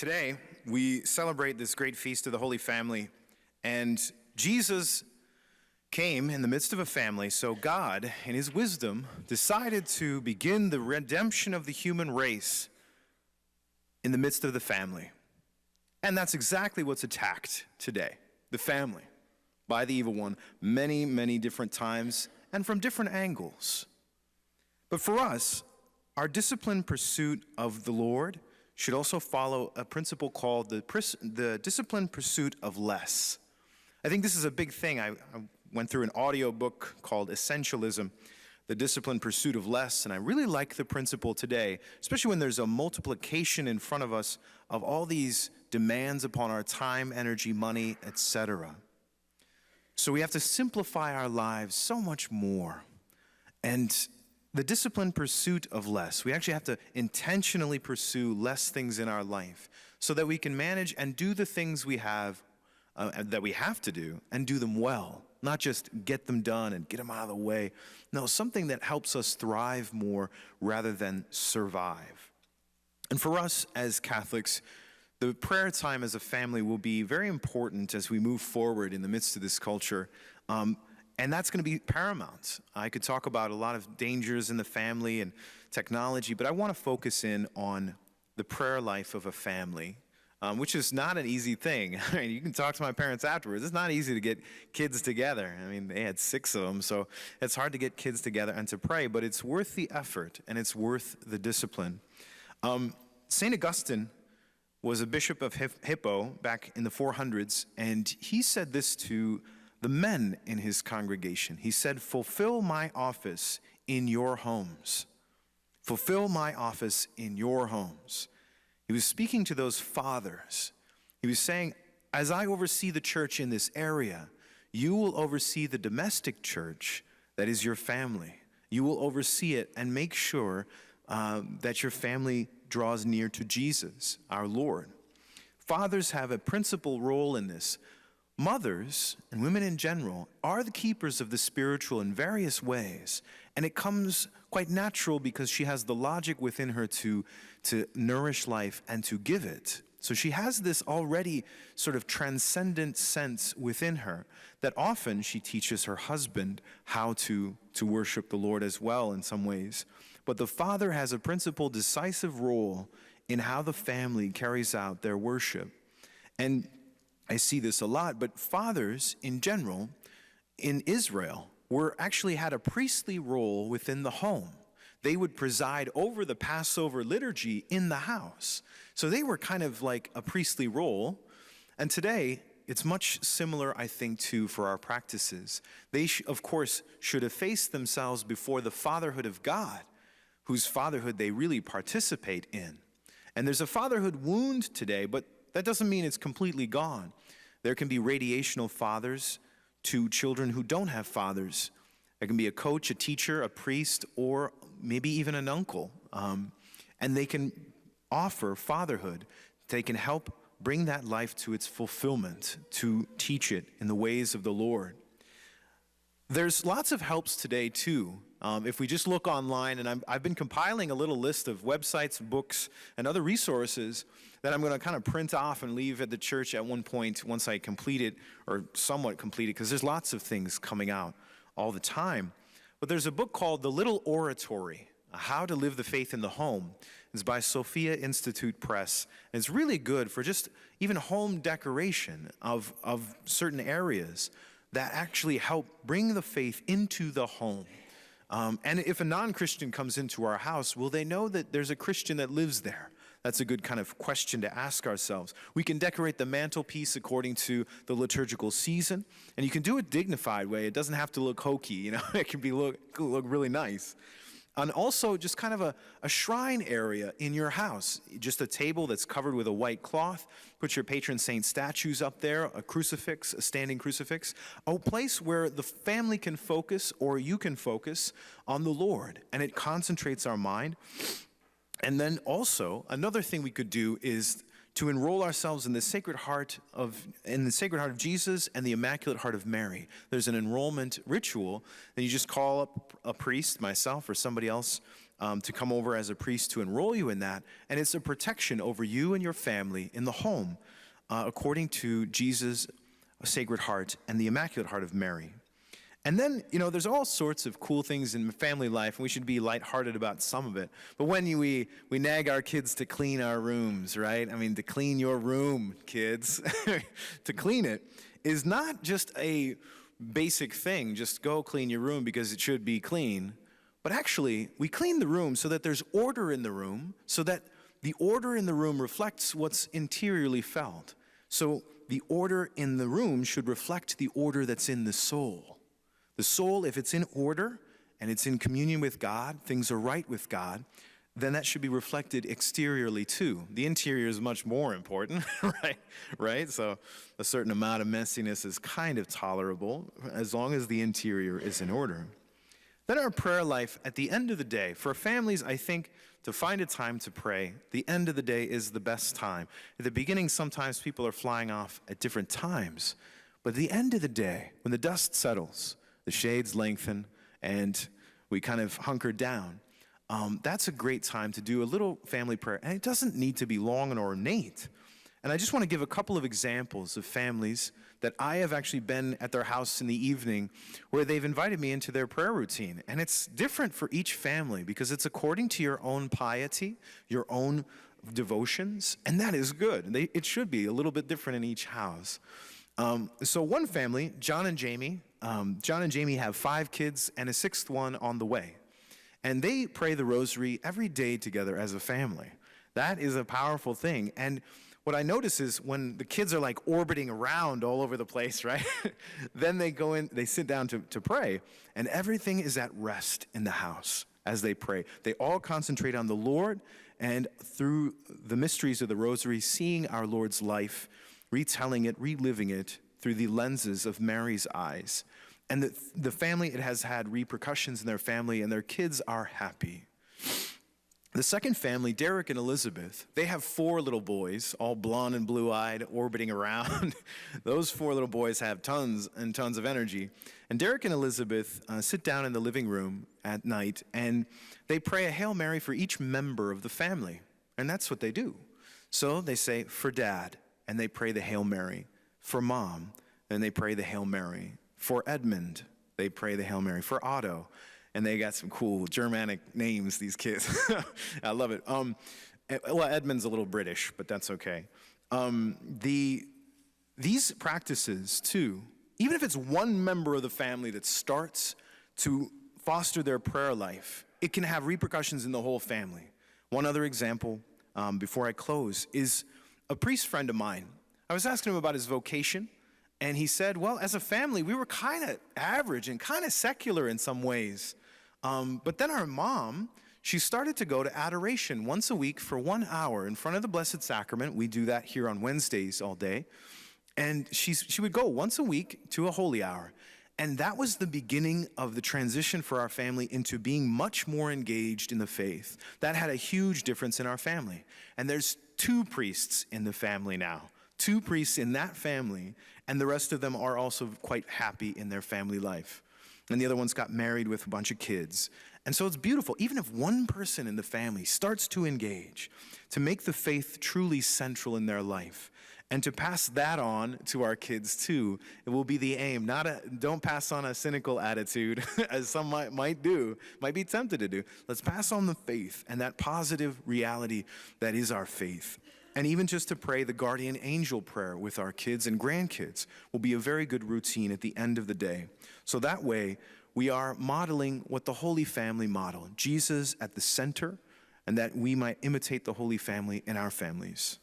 Today, we celebrate this great feast of the Holy Family, and Jesus came in the midst of a family, so God, in his wisdom, decided to begin the redemption of the human race in the midst of the family. And that's exactly what's attacked today, the family, by the evil one, many, many different times and from different angles. But for us, our disciplined pursuit of the Lord should also follow a principle called the disciplined pursuit of less. I think this is a big thing. I went through an audio book called Essentialism, the disciplined pursuit of less, and I really like the principle today, especially when there's a multiplication in front of us of all these demands upon our time, energy, money, etc. So we have to simplify our lives so much more. And the disciplined pursuit of less, we actually have to intentionally pursue less things in our life so that we can manage and do the things we have that we have to do and do them well, not just get them done and get them out of the way. No, something that helps us thrive more rather than survive. And for us as Catholics, the prayer time as a family will be very important as we move forward in the midst of this culture. And that's going to be paramount. I could talk about a lot of dangers in the family and technology, but I want to focus in on the prayer life of a family, which is not an easy thing. I mean, you can talk to my parents afterwards. It's not easy to get kids together. I mean, they had 6 of them, so it's hard to get kids together and to pray, but it's worth the effort and it's worth the discipline. St. Augustine was a bishop of Hippo back in the 400s, and he said this to the men in his congregation. He said, "Fulfill my office in your homes. Fulfill my office in your homes." He was speaking to those fathers. He was saying, as I oversee the church in this area, you will oversee the domestic church that is your family. You will oversee it and make sure that your family draws near to Jesus, our Lord. Fathers have a principal role in this. Mothers, and women in general, are the keepers of the spiritual in various ways, and it comes quite natural because she has the logic within her to nourish life and to give it. So she has this already sort of transcendent sense within her that often she teaches her husband how to worship the Lord as well in some ways. But the father has a principal decisive role in how the family carries out their worship. And I see this a lot, but fathers in general in Israel actually had a priestly role within the home. They would preside over the Passover liturgy in the house. So they were kind of like a priestly role. And today, it's much similar, I think, for our practices. They, of course, should efface themselves before the fatherhood of God, whose fatherhood they really participate in. And there's a fatherhood wound today, but that doesn't mean it's completely gone. There can be radiational fathers to children who don't have fathers. There can be a coach, a teacher, a priest, or maybe even an uncle. And they can offer fatherhood. They can help bring that life to its fulfillment, to teach it in the ways of the Lord. There's lots of helps today, too. If we just look online, and I've been compiling a little list of websites, books, and other resources that I'm going to kind of print off and leave at the church at one point once I complete it, or somewhat complete it, because there's lots of things coming out all the time. But there's a book called The Little Oratory, How to Live the Faith in the Home. It's by Sophia Institute Press. And it's really good for just even home decoration of certain areas that actually help bring the faith into the home. And if a non-Christian comes into our house, will they know that there's a Christian that lives there? That's a good kind of question to ask ourselves. We can decorate the mantelpiece according to the liturgical season, and you can do it dignified way. It doesn't have to look hokey, It can look really nice. And also just kind of a shrine area in your house, just a table that's covered with a white cloth. Put your patron saint statues up there, a crucifix, a standing crucifix, a place where the family can focus, or you can focus on the Lord, and it concentrates our mind. And then also, another thing we could do is to enroll ourselves in the Sacred Heart of Jesus and the Immaculate Heart of Mary. There's an enrollment ritual that you just call up a priest, myself or somebody else, to come over as a priest to enroll you in that. And it's a protection over you and your family in the home, according to Jesus' Sacred Heart and the Immaculate Heart of Mary. And then, there's all sorts of cool things in family life, and we should be lighthearted about some of it. But when we nag our kids to clean our rooms, right? I mean, to clean your room, kids, to clean it is not just a basic thing, just go clean your room because it should be clean. But actually, we clean the room so that there's order in the room, so that the order in the room reflects what's interiorly felt. So the order in the room should reflect the order that's in the soul. The soul, if it's in order and it's in communion with God, things are right with God, then that should be reflected exteriorly too. The interior is much more important, right? So a certain amount of messiness is kind of tolerable as long as the interior is in order. Then our prayer life at the end of the day. For families, I think to find a time to pray, the end of the day is the best time. At the beginning, sometimes people are flying off at different times. But at the end of the day, when the dust settles, the shades lengthen, and we kind of hunker down, that's a great time to do a little family prayer. And it doesn't need to be long and ornate. And I just want to give a couple of examples of families that I have actually been at their house in the evening where they've invited me into their prayer routine. And it's different for each family because it's according to your own piety, your own devotions, and that is good. It should be a little bit different in each house. So one family, John and Jamie have 5 kids and a 6th one on the way. And they pray the rosary every day together as a family. That is a powerful thing. And what I notice is when the kids are like orbiting around all over the place, right? Then they go in, they sit down to pray, and everything is at rest in the house as they pray. They all concentrate on the Lord, and through the mysteries of the rosary, seeing our Lord's life, retelling it, reliving it through the lenses of Mary's eyes. And the family, it has had repercussions in their family, and their kids are happy. The second family, Derek and Elizabeth, they have 4 little boys, all blonde and blue-eyed, orbiting around. Those 4 little boys have tons and tons of energy. And Derek and Elizabeth sit down in the living room at night, and they pray a Hail Mary for each member of the family. And that's what they do. So they say, for Dad, and they pray the Hail Mary. For Mom, and they pray the Hail Mary. For Edmund, they pray the Hail Mary. For Otto, and they got some cool Germanic names, these kids. I love it. Well, Edmund's a little British, but that's okay. These practices, too, even if it's one member of the family that starts to foster their prayer life, it can have repercussions in the whole family. One other example, before I close, is a priest friend of mine. I was asking him about his vocation, and he said, well, as a family, we were kind of average and kind of secular in some ways. But then our mom, she started to go to adoration once a week for 1 hour in front of the Blessed Sacrament. We do that here on Wednesdays all day. And she would go once a week to a holy hour. And that was the beginning of the transition for our family into being much more engaged in the faith. That had a huge difference in our family. And there's 2 priests in the family now. 2 priests in that family, and the rest of them are also quite happy in their family life. And the other ones got married with a bunch of kids. And so it's beautiful. Even if one person in the family starts to engage, to make the faith truly central in their life, and to pass that on to our kids too, it will be the aim. Don't pass on a cynical attitude, as some might be tempted to do. Let's pass on the faith and that positive reality that is our faith. And even just to pray the guardian angel prayer with our kids and grandkids will be a very good routine at the end of the day. So that way, we are modeling what the Holy Family modeled, Jesus at the center, and that we might imitate the Holy Family in our families.